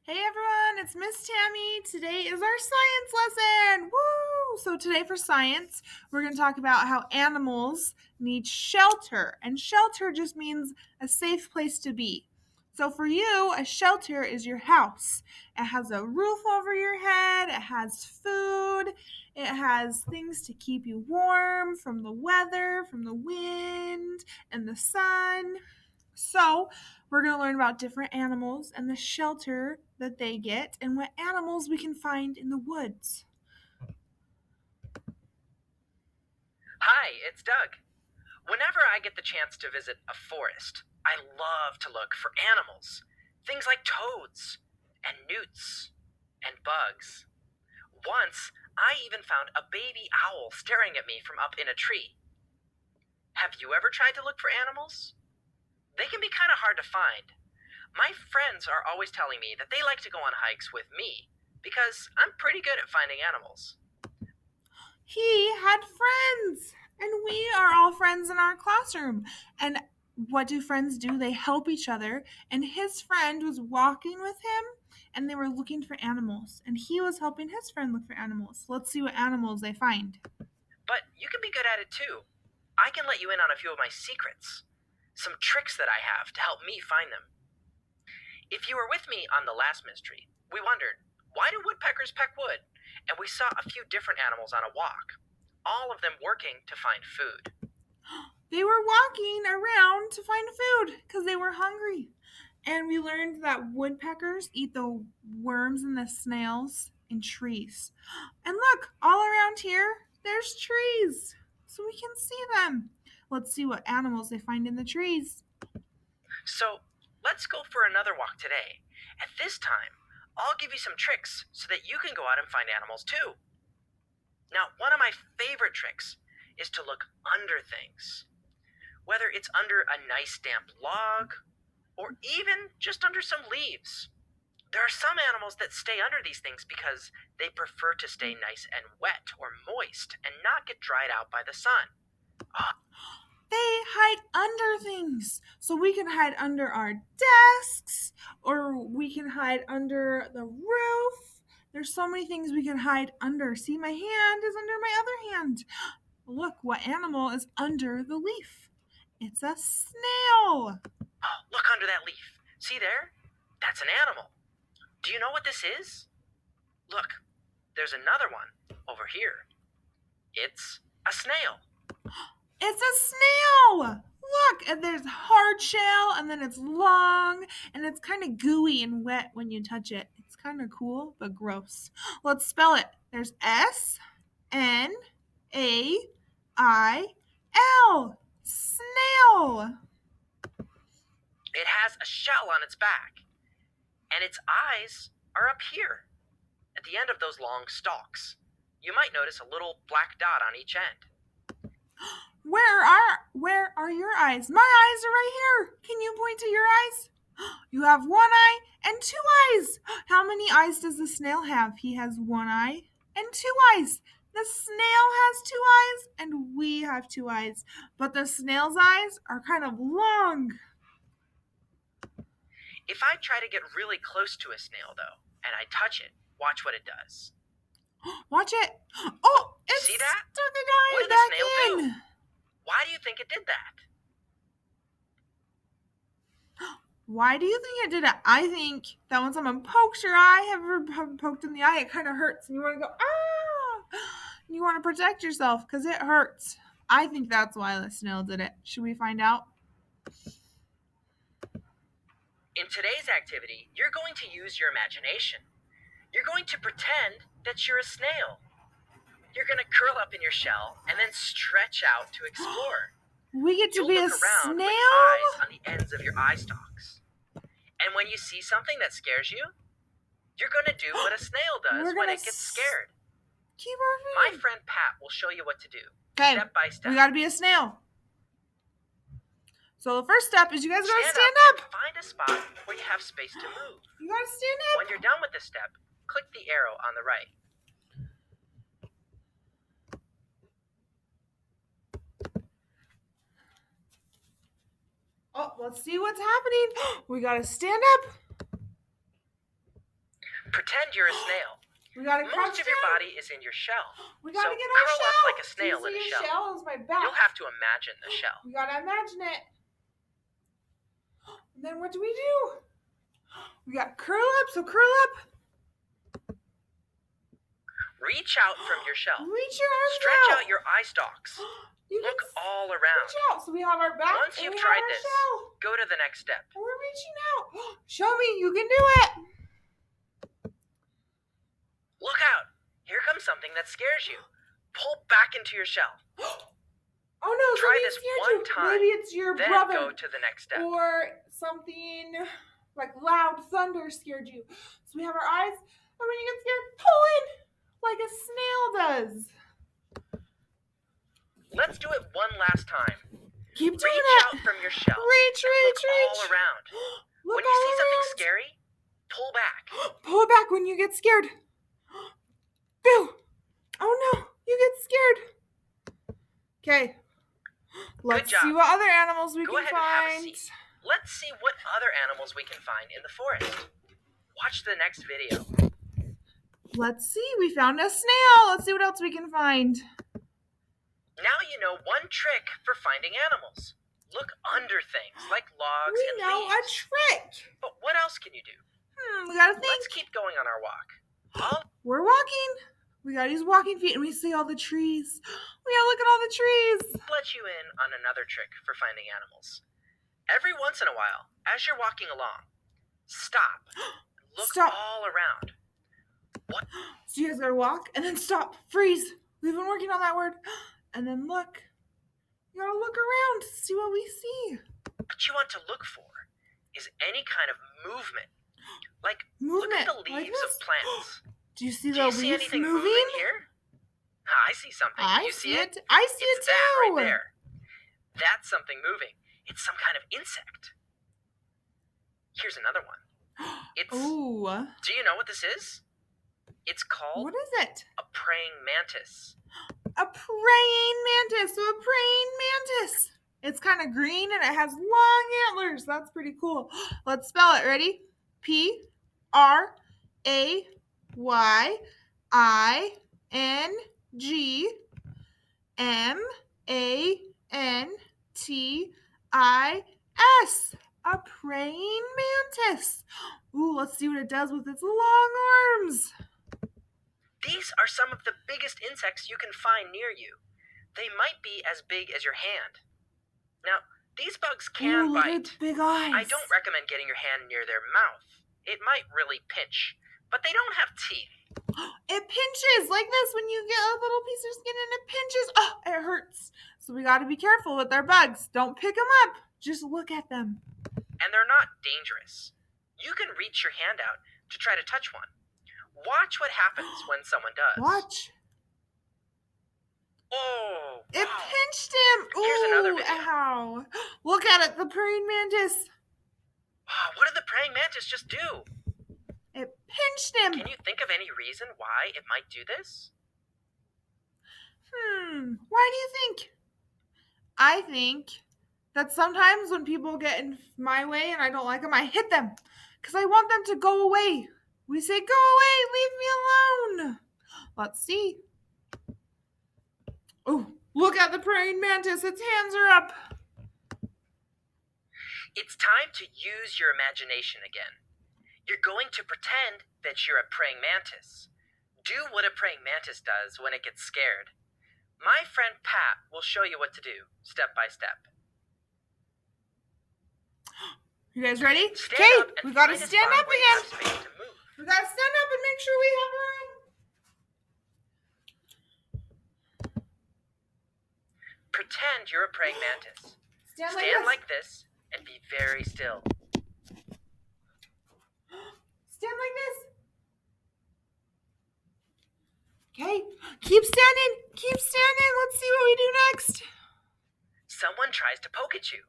Hey everyone, it's Miss Tammy. Today is our science lesson. Woo! So today for science, we're going to talk about how animals need shelter. And shelter just means a safe place to be. So for you, a shelter is your house. It has a roof over your head, it has food, it has things to keep you warm from the weather, from the wind, and the sun. So, we're going to learn about different animals and the shelter that they get and what animals we can find in the woods. Hi, it's Doug. Whenever I get the chance to visit a forest, I love to look for animals. Things like toads and newts and bugs. Once, I even found a baby owl staring at me from up in a tree. Have you ever tried to look for animals? They can be kind of hard to find. My friends are always telling me that they like to go on hikes with me because I'm pretty good at finding animals. He had friends, and we are all friends in our classroom. And what do friends do? They help each other. And his friend was walking with him, and they were looking for animals. And he was helping his friend look for animals. Let's see what animals they find. But you can be good at it too. I can let you in on a few of my secrets. Some tricks that I have to help me find them. If you were with me on the last mystery, we wondered, why do woodpeckers peck wood? And we saw a few different animals on a walk, all of them working to find food. They were walking around to find food because they were hungry. And we learned that woodpeckers eat the worms and the snails in trees. And look, all around here, there's trees. So we can see them. Let's see what animals they find in the trees. So let's go for another walk today. And this time, I'll give you some tricks so that you can go out and find animals too. Now, one of my favorite tricks is to look under things. Whether it's under a nice damp log or even just under some leaves. There are some animals that stay under these things because they prefer to stay nice and wet or moist and not get dried out by the sun. They hide under things. So we can hide under our desks or we can hide under the roof. There's so many things we can hide under. See, my hand is under my other hand. Look, what animal is under the leaf? It's a snail. Oh, look under that leaf. See there? That's an animal. Do you know what this is? Look, there's another one over here. It's a snail. It's a snail. Look, and there's hard shell, and then it's long, and it's kind of gooey and wet when you touch it. It's kind of cool, but gross. Let's spell it. There's Snail. Snail. It has a shell on its back, and its eyes are up here, at the end of those long stalks. You might notice a little black dot on each end. Where are your eyes? My eyes are right here. Can you point to your eyes? You have one eye and two eyes. How many eyes does the snail have? He has one eye and two eyes. The snail has two eyes and we have two eyes. But the snail's eyes are kind of long. If I try to get really close to a snail, though, and I touch it, watch what it does. Watch it. Oh, it's See that? stuck an eye What did the back snail in. do? Why do you think it did that? Why do you think it did it? I think that when someone pokes your eye, have you ever been poked in the eye, it kind of hurts and you want to go, ah! You want to protect yourself because it hurts. I think that's why the snail did it. Should we find out? In today's activity, you're going to use your imagination. You're going to pretend that you're a snail. You're going to curl up in your shell and then stretch out to explore. We get to You'll be a look around with snail? eyes on the ends of your eye stalks. And when you see something that scares you, you're going to do what a snail does We're when gonna it gets scared. Keep our My feet. friend Pat will show you what to do, Okay, step by step. we got to be a snail. So the first step is you guys got to stand up up. and find a spot where you have space to move. You got to stand When up. you're done with this step, click the arrow on the right. Oh, let's see what's happening. We got to stand up. Pretend you're a snail. We gotta crouch Most of your down. body is in your shell. We gotta So get our curl shell. up like a Do snail you in see a your shell. shell? It's my back. You'll have to imagine the shell. We gotta imagine it. And then what do? We got curl up. So curl up. Reach out from your shell. Reach your arms Stretch out. out your eye stalks. You Look can all around. reach out. So we have our back. Once and you've we tried have our this, shell. go to the next step. And we're reaching out. Show me. You can do it. Look out! Here comes something that scares you. Pull back into your shell. Oh no! Try something this scared one you. time, Maybe it's your Then brother. go to the next step. Or something like loud thunder scared you. So we have our eyes, and when you get scared, pull in like a snail does. Let's do it one last time. Keep doing Reach it. out from your shell. Reach, Look reach, all reach. around. Look When you all see something around. scary, pull back. Pull it back when you get scared. Boo! Oh no, you get scared. Okay. Let's job. see what other animals we Go can ahead and have a find. seat. Let's see what other animals we can find in the forest. Watch the next video. Let's see. We found a snail. Let's see what else we can find. Now you know one trick for finding animals. Look under things like logs We and know a leaves. trick. But what else can you do? We gotta think. Let's keep going on our walk. We're walking. We gotta use walking feet, and we see all the trees. We gotta look at all the trees. I'll let you in on another trick for finding animals. Every once in a while, as you're walking along, stop. Look Stop. all around. So you guys gotta walk and then stop. Freeze. We've been working on that word. And then look. You gotta look around to see what we see. What you want to look for is any kind of movement. Like, Movement. look at the like leaves this. of plants. Do you see Do the you see leaves anything moving? here? I see something. I you see it. I see It's it too. that right there. That's something moving. It's some kind of insect. Here's another one. It's. Ooh. Do you know what this is? It's called What is it? a praying mantis. A praying mantis. So a praying mantis. It's kind of green and it has long antlers. That's pretty cool. Let's spell it. Ready? Prayingmantis. A praying mantis. Ooh, let's see what it does with its long arms. These are some of the biggest insects you can find near you. They might be as big as your hand. Now, these bugs can Ooh, look at its bite. big eyes. I don't recommend getting your hand near their mouth. It might really pinch, but they don't have teeth. It pinches like this when you get a little piece of skin and it pinches. Oh, it hurts. So we got to be careful with our bugs. Don't pick them up. Just look at them. And they're not dangerous. You can reach your hand out to try to touch one. Watch what happens when someone does. Watch. Oh! It wow. pinched him. Ooh, Here's another video. ow. Look at it, the praying mantis. Wow, what did the praying mantis just do? It pinched him. Can you think of any reason why it might do this? Why do you think? I think that sometimes when people get in my way and I don't like them, I hit them because I want them to go away. We say, go away, leave me alone. Let's see. Oh, look at the praying mantis. Its hands are up. It's time to use your imagination again. You're going to pretend that you're a praying mantis. Do what a praying mantis does when it gets scared. My friend Pat will show you what to do, step by step. You guys ready? Stand Okay, up and we gotta find a stand spot up where you have again. space to move. We gotta stand up and make sure we have room. Pretend you're a praying mantis. Stand Stand like like this and be very still. Stand like this. Okay, keep standing. Keep standing. Let's see what we do next. Someone tries to poke at you.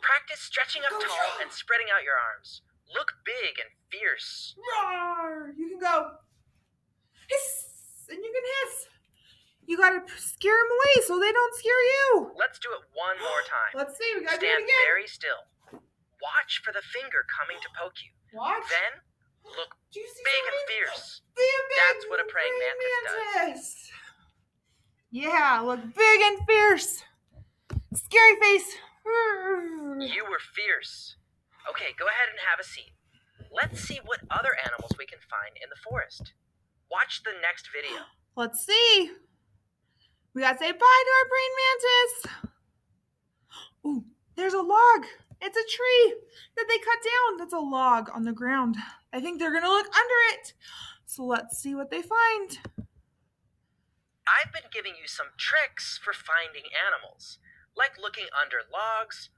Practice stretching up Go, tall Joe. and spreading out your arms. Look big and fierce. Roar! You can go hiss, and you can hiss. You gotta scare them away so they don't scare you. Let's do it one more time. Let's see. We gotta do Stand it again. very still. Watch for the finger coming to poke you. Watch. Then, look Do you see big and something? Yeah, look big and fierce. Scary face. You were fierce. Okay, go ahead and have a seat. Let's see what other animals we can find in the forest. Watch the next video. Let's see. We gotta say bye to our praying mantis. Ooh, there's a log. It's a tree that they cut down. That's a log on the ground. I think they're gonna look under it. So let's see what they find. I've been giving you some tricks for finding animals, like looking under logs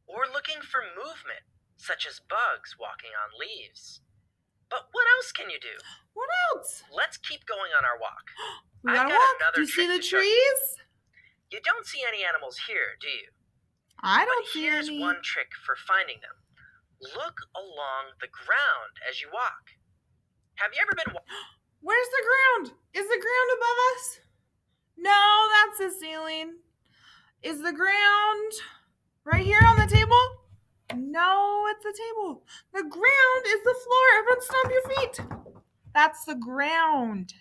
or looking for movement, such as bugs walking on leaves. But what else can you do? What else? Let's keep going on our walk. We I've gotta got walk. another Do you see trick the to show you. trees? You don't see any animals here, do you? I don't But see here's any. one trick for finding them. Look along the ground as you walk. Have you ever been Where's the ground? Is the ground above us? No, that's the ceiling. Is the ground right here on the table? No, it's the table. The ground is the floor. Everyone stomp your feet. That's the ground.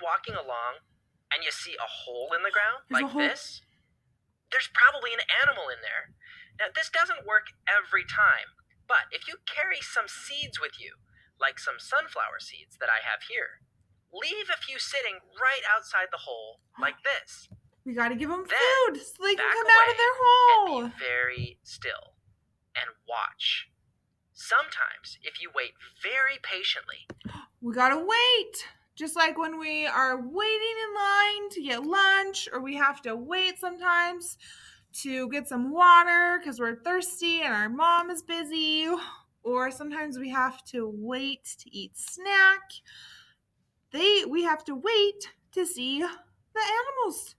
walking along and you see a hole in the ground There's a like hole. this? There's probably an animal in there. Now, this doesn't work every time, but if you carry some seeds with you, like some sunflower seeds that I have here, leave a few sitting right outside the hole like this. We gotta give them Then, food so they can back come out of away their hole. And be very still and watch. Sometimes, if you wait very patiently, We gotta wait. Just like when we are waiting in line to get lunch, or we have to wait sometimes to get some water because we're thirsty and our mom is busy, or sometimes we have to wait to eat snack. We have to wait to see the animals.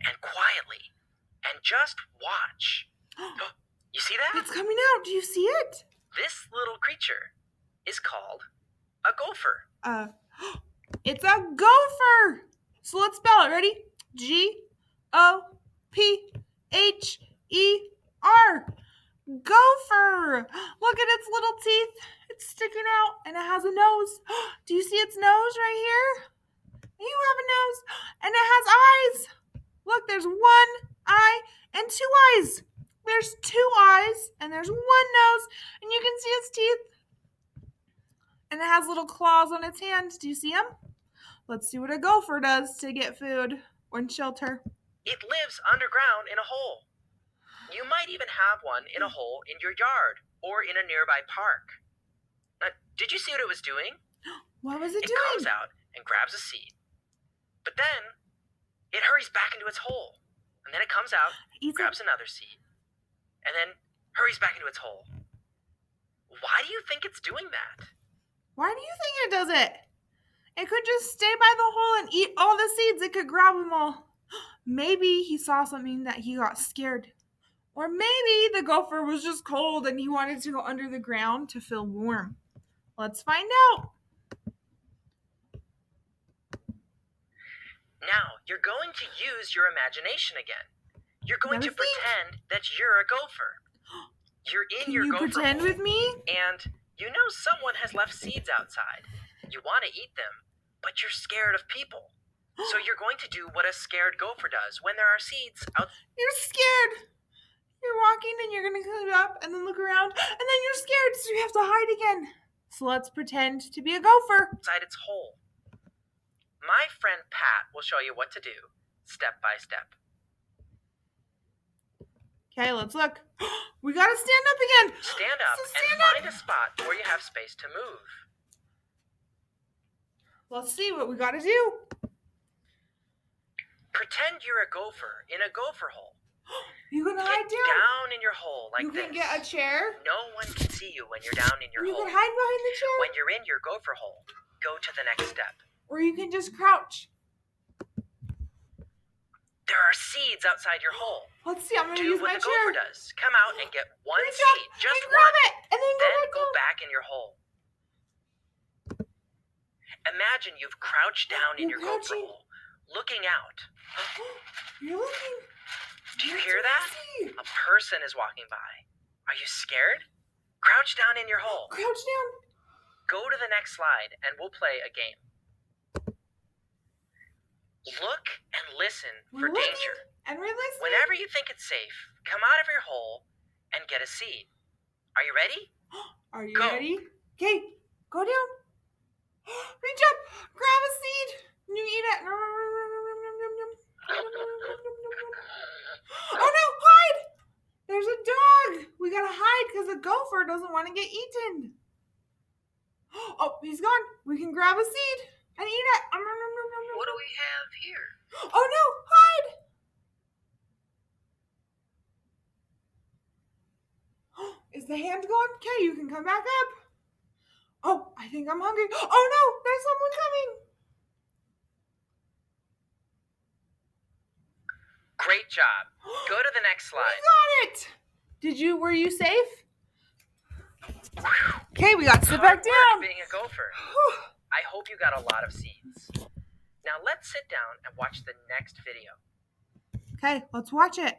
and quietly, and just watch. You see that? It's coming out. Do you see it? This little creature is called a gopher. It's a gopher. So let's spell it. Ready? Gopher. Gopher. Look at its little teeth. It's sticking out and it has a nose. Do you see its nose right here? You have a nose and it has eyes. Look, there's one eye and two eyes. There's two eyes and there's one nose and you can see its teeth. And it has little claws on its hands. Do you see them? Let's see what a gopher does to get food or shelter. It lives underground in a hole. You might even have one in a hole in your yard or in a nearby park. Now, did you see what it was doing? What was it It doing? comes out and grabs a seed. But then it hurries back into its hole. And then it comes out, grabs another seed, and then hurries back into its hole. Why do you think it's doing that? Why do you think it does it? It could just stay by the hole and eat all the seeds. It could grab them all. Maybe he saw something that he got scared. Or maybe the gopher was just cold and he wanted to go under the ground to feel warm. Let's find out. Now, you're going to use your imagination again. You're going to Gotta think. pretend that you're a gopher. You're in Can your you gopher pretend hole, with me? and you know someone has left seeds outside. You want to eat them, but you're scared of people. So you're going to do what a scared gopher does when there are seeds You're scared. You're walking and you're going to come up and then look around and then you're scared so you have to hide again. So let's pretend to be a gopher. outside its hole. My friend Pat will show you what to do, step by step. Okay, let's look. We got to stand up again. Stand up So and stand up. find a spot where you have space to move. Let's see what we got to do. Pretend you're a gopher in a gopher hole. You can Get hide down. down in your hole like You can this. get a chair. No one can see you when you're down in your You hole. can hide behind the chair. When you're in your gopher hole, go to the next step. Or you can just crouch. There are seeds outside your hole. Let's see. I'm going to Do use what my the chair. gopher does. Come out and get one Reach up seed, just and grab one. it. And then Then go go back back down. in your hole. Imagine you've crouched down in You're your gopher crouching. hole, looking out. You're looking. Do you What hear do that? see? A person is walking by. Are you scared? Crouch down in your hole. Crouch down. Go to the next slide and we'll play a game. Look and listen for We're looking danger. and we're listening. Whenever you think it's safe, come out of your hole and get a seed. Are you ready? Are you Go. ready? Okay, go down. Reach up, grab a seed, and you eat it. Oh no, hide! There's a dog. We gotta hide because the gopher doesn't want to get eaten. Oh, he's gone. We can grab a seed and eat it. What do we have here? Oh no, hide! Is the hand gone? Okay, you can come back up. Oh, I think I'm hungry. Oh no, there's someone coming. Great job. Go to the next slide. We got it. Were you safe? Okay, we got to sit back Hard work down. being a gopher. I hope you got a lot of seeds. Now let's sit down and watch the next video. Okay, let's watch it.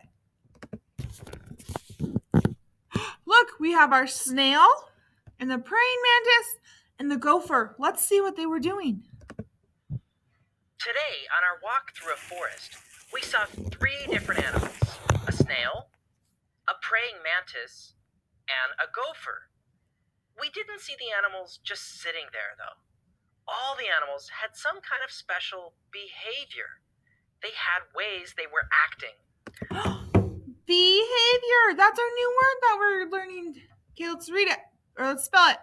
Look, we have our snail and the praying mantis and the gopher. Let's see what they were doing. Today, on our walk through a forest, we saw 3 different animals: a snail, a praying mantis, and a gopher. We didn't see the animals just sitting there, though. All the animals had some kind of special behavior. They had ways they were acting. Behavior. That's our new word that we're learning. Okay, let's read it. Or let's spell it.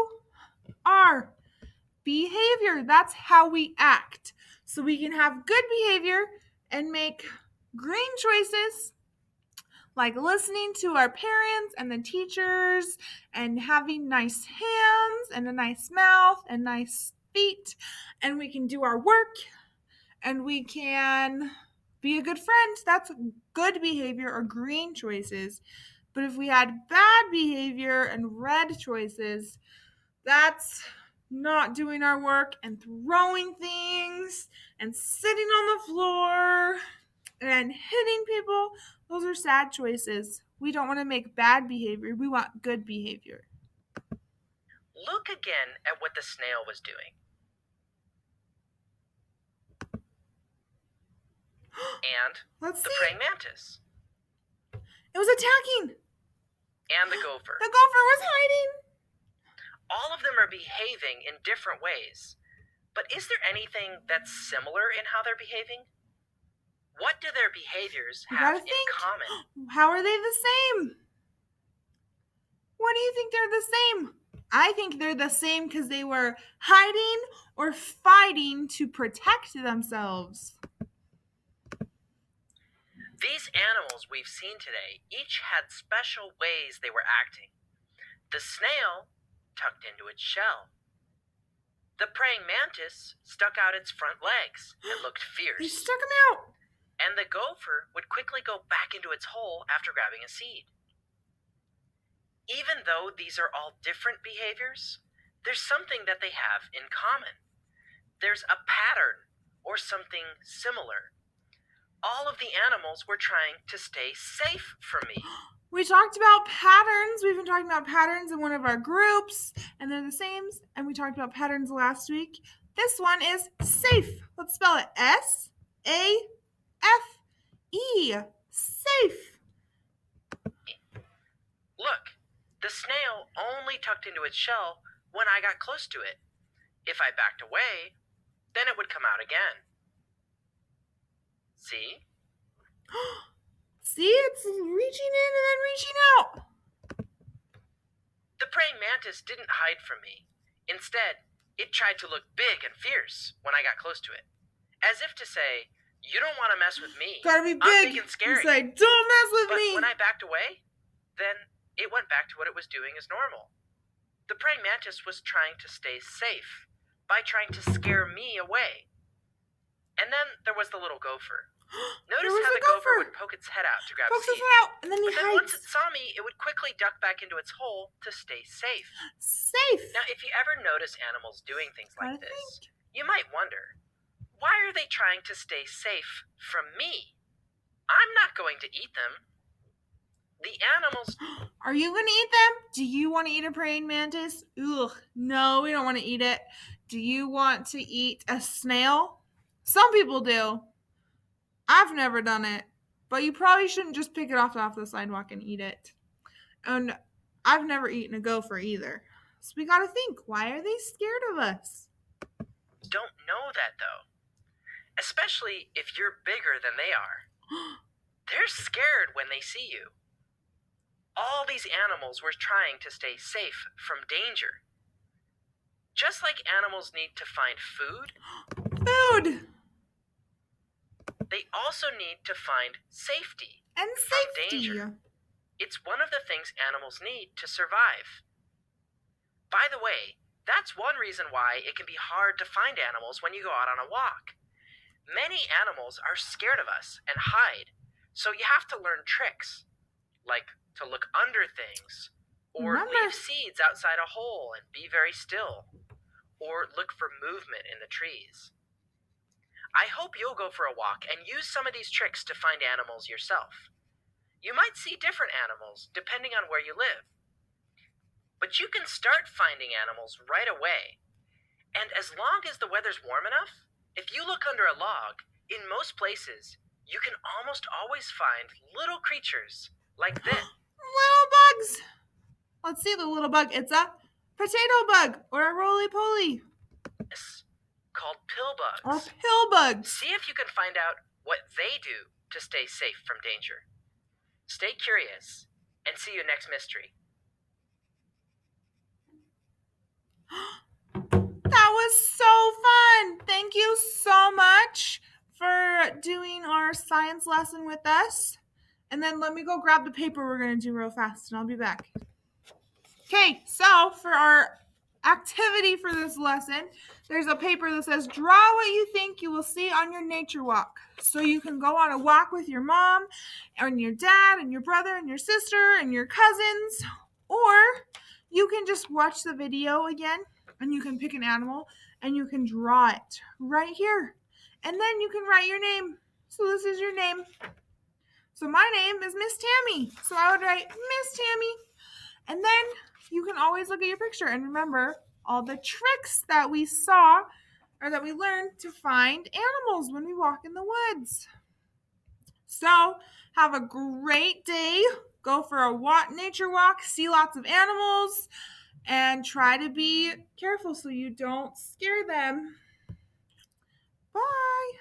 B-E-H-A-V-I-O-R. Behavior. That's how we act. So we can have good behavior and make green choices, like listening to our parents and the teachers and having nice hands and a nice mouth and nice feet, and we can do our work and we can be a good friend. That's good behavior or green choices. But if we had bad behavior and red choices, that's not doing our work and throwing things and sitting on the floor and hitting people. Those are sad choices. We don't want to make bad behavior. We want good behavior. Look again at what the snail was doing. And Let's the see. praying mantis. It was attacking. And the gopher. The gopher was hiding. All of them are behaving in different ways. But is there anything that's similar in how they're behaving? What do their behaviors You have gotta in think. common? How are they the same? What do you think they're the same? I think they're the same because they were hiding or fighting to protect themselves. These animals we've seen today each had special ways they were acting. The snail tucked into its shell. The praying mantis stuck out its front legs and looked They fierce. stuck them out. And the gopher would quickly go back into its hole after grabbing a seed. Even though these are all different behaviors, there's something that they have in common. There's a pattern or something similar. All of the animals were trying to stay safe from me. We talked about patterns. We've been talking about patterns in one of our groups, and they're the same. And we talked about patterns last week. This one is safe. Let's spell it S-A-F-E. Safe. Look, the snail only tucked into its shell when I got close to it. If I backed away, then it would come out again. See? See, it's reaching in and then reaching out. The praying mantis didn't hide from me. Instead, it tried to look big and fierce when I got close to it, as if to say, "You don't want to mess with me. Gotta be I'm big. big and scary." Say, don't mess with But me. when I backed away, then it went back to what it was doing as normal. The praying mantis was trying to stay safe by trying to scare me away. And then there was the little gopher. Notice was how the the gopher gopher. would poke its head out to grab Pokes a his seed. head out, and then he But then once hides. it saw me, it would quickly duck back into its hole to stay safe. Safe. Now, if you ever notice animals doing things like Gotta this, think. you might wonder, why are they trying to stay safe from me? I'm not going to eat them. The animals. Are you going to eat them? Do you want to eat a praying mantis? Ugh, no, we don't want to eat it. Do you want to eat a snail? Some people do. I've never done it, but you probably shouldn't just pick it off the sidewalk and eat it. And I've never eaten a gopher either. So we got to think, why are they scared of us? Don't know that though. Especially if you're bigger than they are. They're scared when they see you. All these animals were trying to stay safe from danger. Just like animals need to find food, Food they also need to find safety. and From safety. danger. It's one of the things animals need to survive. By the way, that's one reason why it can be hard to find animals when you go out on a walk. Many animals are scared of us and hide, so you have to learn tricks, like to look under things, or leave seeds outside a hole and be very still, or look for movement in the trees. I hope you'll go for a walk and use some of these tricks to find animals yourself. You might see different animals depending on where you live. But you can start finding animals right away. And as long as the weather's warm enough, if you look under a log, in most places, you can almost always find little creatures like this. Little bugs. Let's see the little bug. It's a potato bug or a roly-poly. Called pill bugs. Or pill bugs. See if you can find out what they do to stay safe from danger. Stay curious and see you next mystery. That was so fun. Thank you so much for doing our science lesson with us. And then let me go grab the paper we're going to do real fast and I'll be back. Okay, so for our activity for this lesson, there's a paper that says draw what you think you will see on your nature walk. So you can go on a walk with your mom and your dad and your brother and your sister and your cousins, or you can just watch the video again and you can pick an animal and you can draw it right here. And then you can write your name. So this is your name. So my name is Miss Tammy. So I would write Miss Tammy. And then you can always look at your picture and remember all the tricks that we saw or that we learned to find animals when we walk in the woods. So have a great day. Go for a nature walk, see lots of animals, and try to be careful so you don't scare them. Bye.